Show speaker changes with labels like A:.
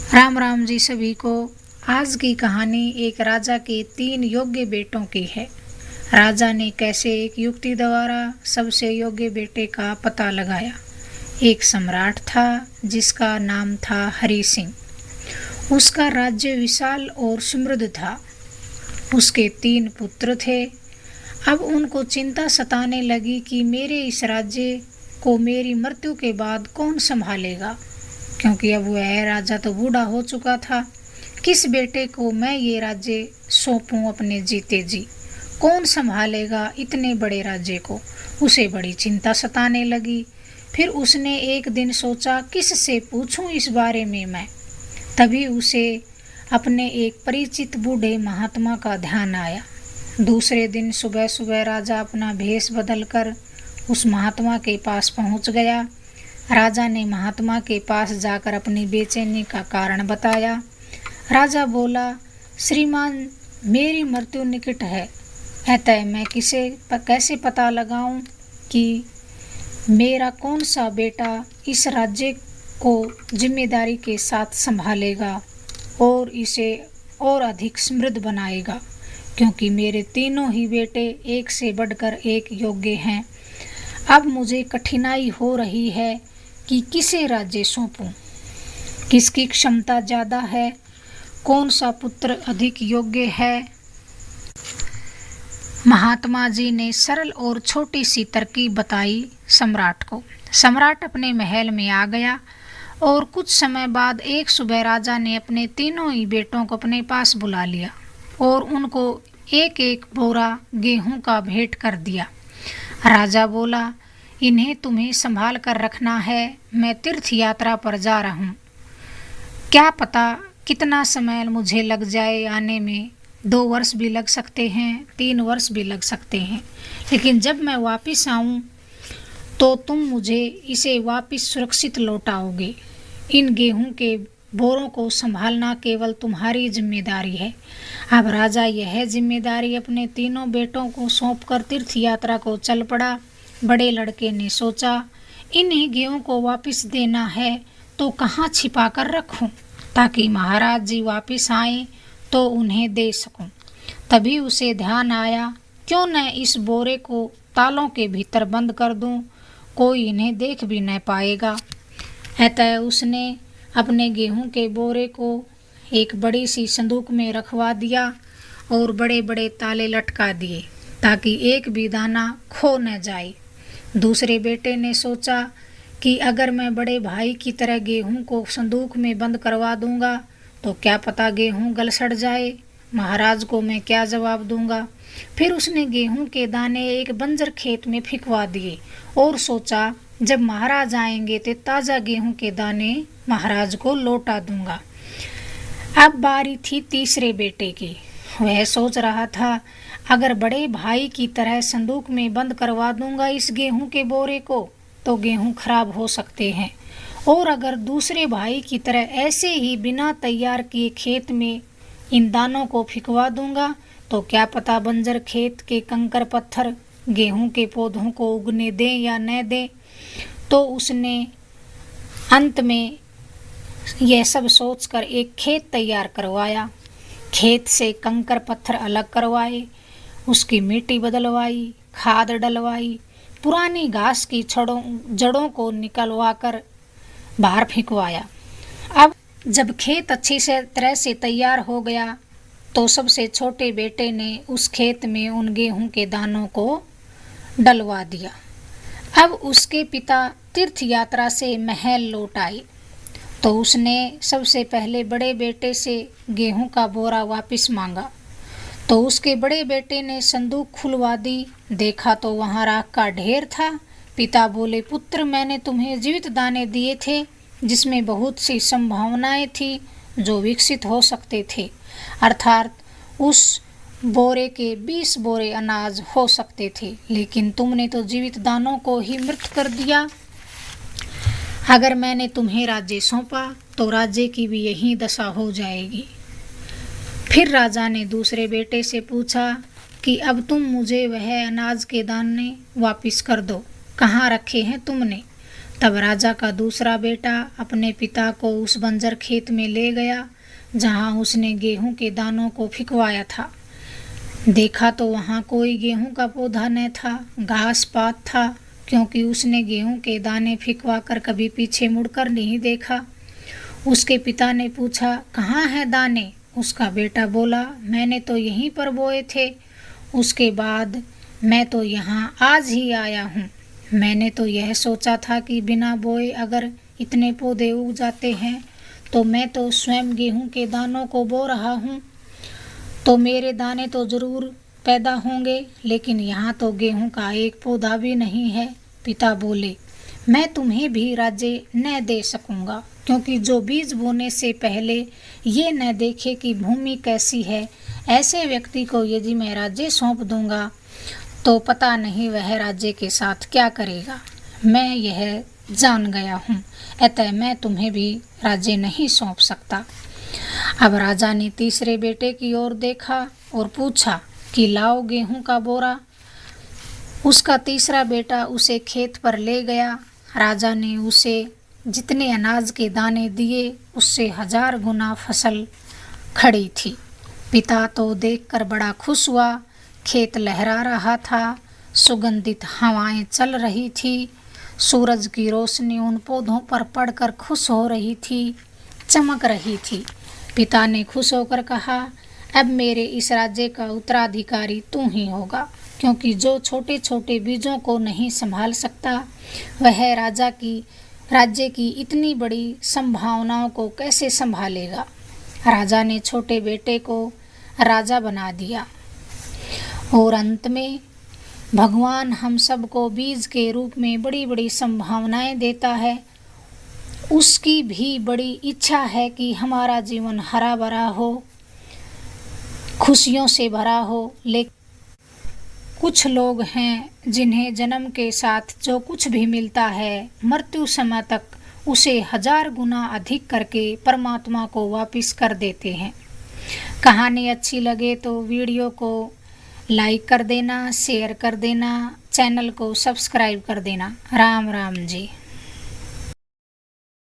A: राम राम जी सभी को। आज की कहानी एक राजा के 3 योग्य बेटों की है। राजा ने कैसे एक युक्ति द्वारा सबसे योग्य बेटे का पता लगाया। एक सम्राट था जिसका नाम था हरि सिंह। उसका राज्य विशाल और समृद्ध था। उसके 3 पुत्र थे। अब उनको चिंता सताने लगी कि मेरे इस राज्य को मेरी मृत्यु के बाद कौन संभालेगा, क्योंकि अब वह राजा तो बूढ़ा हो चुका था। किस बेटे को मैं ये राज्य सौंपूं अपने जीते जी? कौन संभालेगा इतने बड़े राज्य को? उसे बड़ी चिंता सताने लगी। फिर उसने एक दिन सोचा, किससे पूछूं इस बारे में मैं। तभी उसे अपने एक परिचित बूढ़े महात्मा का ध्यान आया। दूसरे दिन सुबह सुबह राजा अपना भेष बदलकर उस महात्मा के पास पहुंच गया। राजा ने महात्मा के पास जाकर अपनी बेचैनी का कारण बताया। राजा बोला, श्रीमान, मेरी मृत्यु निकट है, अतः मैं कैसे पता लगाऊं कि मेरा कौन सा बेटा इस राज्य को जिम्मेदारी के साथ संभालेगा और इसे और अधिक समृद्ध बनाएगा, क्योंकि मेरे तीनों ही बेटे एक से बढ़कर एक योग्य हैं। अब मुझे कठिनाई हो रही है कि किसे राज्य सौंपूं, किसकी क्षमता ज़्यादा है, कौन सा पुत्र अधिक योग्य है। महात्मा जी ने सरल और छोटी सी तरकीब बताई सम्राट को। सम्राट अपने महल में आ गया और कुछ समय बाद एक सुबह राजा ने अपने तीनों ही बेटों को अपने पास बुला लिया और उनको एक एक बोरा गेहूं का भेंट कर दिया। राजा बोला, इन्हें तुम्हें संभाल कर रखना है, मैं तीर्थ यात्रा पर जा रहा हूँ। क्या पता कितना समय मुझे लग जाए आने में, 2 वर्ष भी लग सकते हैं, 3 वर्ष भी लग सकते हैं, लेकिन जब मैं वापस आऊँ तो तुम मुझे इसे वापस सुरक्षित लौटाओगे। इन गेहूं के बोरों को संभालना केवल तुम्हारी जिम्मेदारी है। अब राजा यह जिम्मेदारी अपने तीनों बेटों को सौंपकर तीर्थ यात्रा को चल पड़ा। बड़े लड़के ने सोचा, इन्हीं गेहूं को वापस देना है तो कहाँ छिपा कर रखूं, ताकि महाराज जी वापस आए तो उन्हें दे सकूं। तभी उसे ध्यान आया, क्यों न इस बोरे को तालों के भीतर बंद कर दूं, कोई इन्हें देख भी न पाएगा। अतः उसने अपने गेहूं के बोरे को एक बड़ी सी संदूक में रखवा दिया और बड़े बड़े ताले लटका दिए ताकि एक भी दाना खो न जाए। दूसरे बेटे ने सोचा कि अगर मैं बड़े भाई की तरह गेहूं को संदूक में बंद करवा दूंगा तो क्या पता गेहूं गल सड़ जाए, महाराज को मैं क्या जवाब दूंगा। फिर उसने गेहूं के दाने एक बंजर खेत में फेंकवा दिए और सोचा, जब महाराज आएंगे तो ताज़ा गेहूं के दाने महाराज को लौटा दूंगा। अब बारी थी तीसरे बेटे की। वह सोच रहा था, अगर बड़े भाई की तरह संदूक में बंद करवा दूंगा इस गेहूं के बोरे को तो गेहूं खराब हो सकते हैं, और अगर दूसरे भाई की तरह ऐसे ही बिना तैयार किए खेत में इन दानों को फेंकवा दूंगा तो क्या पता बंजर खेत के कंकर पत्थर गेहूं के पौधों को उगने दें या न दें। तो उसने अंत में यह सब सोचकर एक खेत तैयार करवाया। खेत से कंकर पत्थर अलग करवाए, उसकी मिट्टी बदलवाई, खाद डलवाई, पुरानी घास की जड़ों को निकलवाकर बाहर फेंकवाया। अब जब खेत अच्छी तरह से तैयार हो गया तो सबसे छोटे बेटे ने उस खेत में उन गेहूं के दानों को डलवा दिया। अब उसके पिता तीर्थ यात्रा से महल लौट आए तो उसने सबसे पहले बड़े बेटे से गेहूं का बोरा वापस मांगा। तो उसके बड़े बेटे ने संदूक खुलवा दी, देखा तो वहां राख का ढेर था। पिता बोले, पुत्र, मैंने तुम्हें जीवित दाने दिए थे जिसमें बहुत सी संभावनाएं थी जो विकसित हो सकते थे, अर्थात उस बोरे के 20 बोरे अनाज हो सकते थे, लेकिन तुमने तो जीवित दानों को ही मृत कर दिया। अगर मैंने तुम्हें राज्य सौंपा तो राज्य की भी यही दशा हो जाएगी। फिर राजा ने दूसरे बेटे से पूछा कि अब तुम मुझे वह अनाज के दाने वापस कर दो, कहाँ रखे हैं तुमने। तब राजा का दूसरा बेटा अपने पिता को उस बंजर खेत में ले गया जहाँ उसने गेहूं के दानों को फिकवाया था। देखा तो वहाँ कोई गेहूं का पौधा न था, घास पात था, क्योंकि उसने गेहूं के दाने फिकवा कर कभी पीछे मुड़कर नहीं देखा। उसके पिता ने पूछा, कहाँ है दाने? उसका बेटा बोला, मैंने तो यहीं पर बोए थे। उसके बाद मैं तो यहाँ आज ही आया हूँ। मैंने तो यह सोचा था कि बिना बोए अगर इतने पौधे उग जाते हैं तो मैं तो स्वयं गेहूं के दानों को बो रहा हूँ तो मेरे दाने तो जरूर पैदा होंगे, लेकिन यहाँ तो गेहूं का एक पौधा भी नहीं है। पिता बोले, मैं तुम्हें भी राज्य न दे सकूँगा, क्योंकि जो बीज बोने से पहले ये न देखे कि भूमि कैसी है, ऐसे व्यक्ति को यदि मैं राज्य सौंप दूंगा तो पता नहीं वह राज्य के साथ क्या करेगा। मैं यह जान गया हूँ, अतः मैं तुम्हें भी राज्य नहीं सौंप सकता। अब राजा ने तीसरे बेटे की ओर देखा और पूछा कि लाओ गेहूं का बोरा। उसका तीसरा बेटा उसे खेत पर ले गया। राजा ने उसे जितने अनाज के दाने दिए उससे 1000 गुना फसल खड़ी थी। पिता तो देखकर बड़ा खुश हुआ। खेत लहरा रहा था, सुगंधित हवाएं चल रही थी, सूरज की रोशनी उन पौधों पर पड़कर खुश हो रही थी, चमक रही थी। पिता ने खुश होकर कहा, अब मेरे इस राज्य का उत्तराधिकारी तू ही होगा, क्योंकि जो छोटे छोटे बीजों को नहीं संभाल सकता वह राज्य की इतनी बड़ी संभावनाओं को कैसे संभालेगा। राजा ने छोटे बेटे को राजा बना दिया और अंत में भगवान हम सबको बीज के रूप में बड़ी बड़ी संभावनाएं देता है। उसकी भी बड़ी इच्छा है कि हमारा जीवन हरा भरा हो, खुशियों से भरा हो। लेकिन कुछ लोग हैं जिन्हें जन्म के साथ जो कुछ भी मिलता है मृत्यु समय तक उसे 1000 गुना अधिक करके परमात्मा को वापस कर देते हैं। कहानी अच्छी लगे तो वीडियो को लाइक कर देना, शेयर कर देना, चैनल को सब्सक्राइब कर देना। राम राम जी।